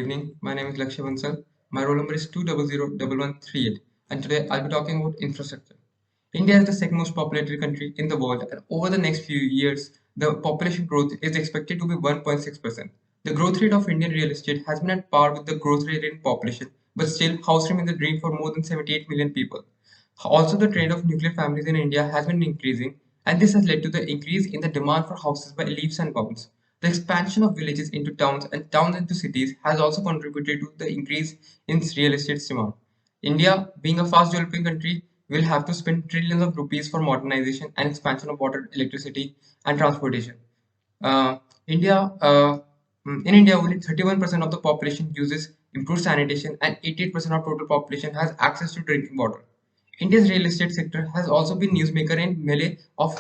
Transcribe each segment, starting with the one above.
Evening. My name is Lakshya. My roll number is 2001138, and today I'll be talking about infrastructure. India is the second most populated country in the world, and over the next few years, the population growth is expected to be 1.6%. The growth rate of Indian real estate has been at par with the growth rate in population, but still, house remains a dream for more than 78 million people. Also, the trend of nuclear families in India has been increasing, and this has led to the increase in the demand for houses by leaps and bounds. The expansion of villages into towns and towns into cities has also contributed to the increase in real estate demand. India, being a fast developing country, will have to spend trillions of rupees for modernization and expansion of water, electricity, and transportation. Uh, India, in India, only 31% of the population uses improved sanitation, and 88% of total population has access to drinking water. India's real estate sector has also been newsmaker in melee of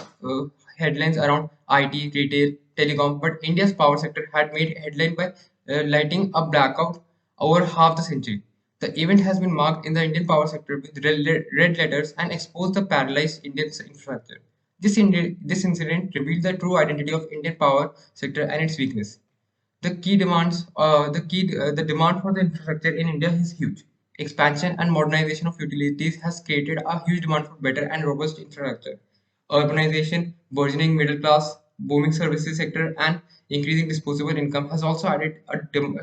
headlines around IT, retail, telecom, but India's power sector had made headline by lighting a blackout over half the century. The event has been marked in the Indian power sector with red letters and exposed the paralyzed Indian infrastructure. This incident revealed the true identity of Indian power sector and its weakness. The demand for the infrastructure in India is huge. Expansion and modernization of utilities has created a huge demand for better and robust infrastructure. Urbanization, burgeoning middle class, booming services sector, and increasing disposable income has also added to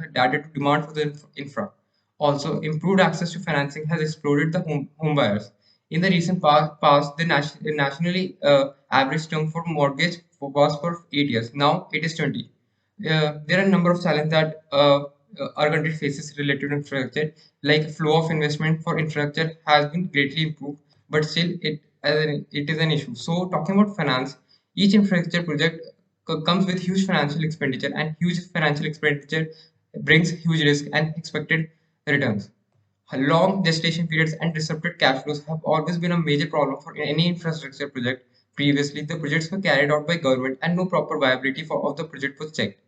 demand for the infra. Also, improved access to financing has exploded the home buyers. In the recent past the nationally average term for mortgage was for 8 years. Now it is 20. There are a number of challenges that our country faces related to infrastructure, like flow of investment for infrastructure has been greatly improved, but still it is an issue. So talking about finance, each infrastructure project comes with huge financial expenditure, and huge financial expenditure brings huge risk and expected returns. Long gestation periods and disrupted cash flows have always been a major problem for any infrastructure project. Previously, the projects were carried out by government and no proper viability of the project was checked.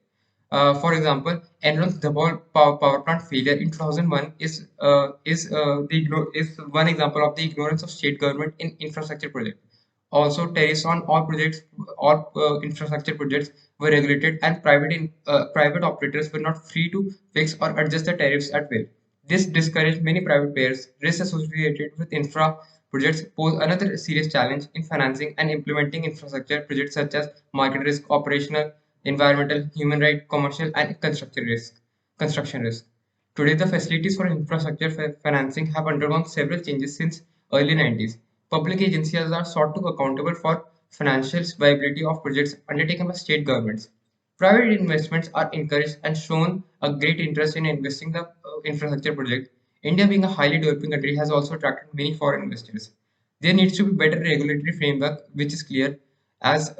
For example, Enron's double power plant failure in 2001 is one example of the ignorance of state government in infrastructure projects. Also, tariffs on all infrastructure projects were regulated, and private operators were not free to fix or adjust the tariffs at will. This discouraged many private players. Risks associated with infra projects pose another serious challenge in financing and implementing infrastructure projects, such as market risk, operational, environmental, human right, commercial, and construction risk. Today, the facilities for infrastructure financing have undergone several changes since early 90s. Public agencies are sought to accountable for financial viability of projects undertaken by state governments. Private investments are encouraged and shown a great interest in investing the infrastructure project. India, being a highly developing country, has also attracted many foreign investors. There needs to be better regulatory framework which is clear, as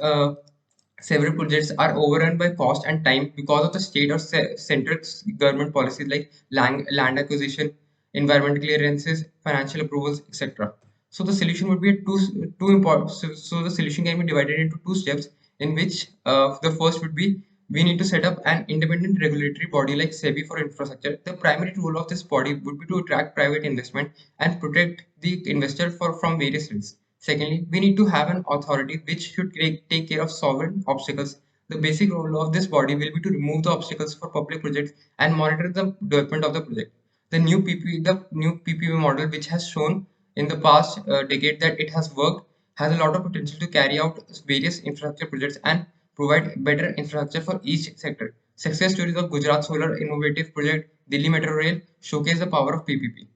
several projects are overrun by cost and time because of the state or central government policies like land acquisition, environmental clearances, financial approvals, etc. So the solution would be two important. So the solution can be divided into two steps, in which the first would be we need to set up an independent regulatory body like SEBI for infrastructure. The primary role of this body would be to attract private investment and protect the investor from various risks. Secondly, we need to have an authority which should take care of solvent obstacles. The basic role of this body will be to remove the obstacles for public projects and monitor the development of the project. The new PPP model, which has shown in the past decade that it has worked, has a lot of potential to carry out various infrastructure projects and provide better infrastructure for each sector. Success stories of Gujarat Solar Innovative Project, Delhi Metro Rail showcase the power of PPP.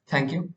Thank you.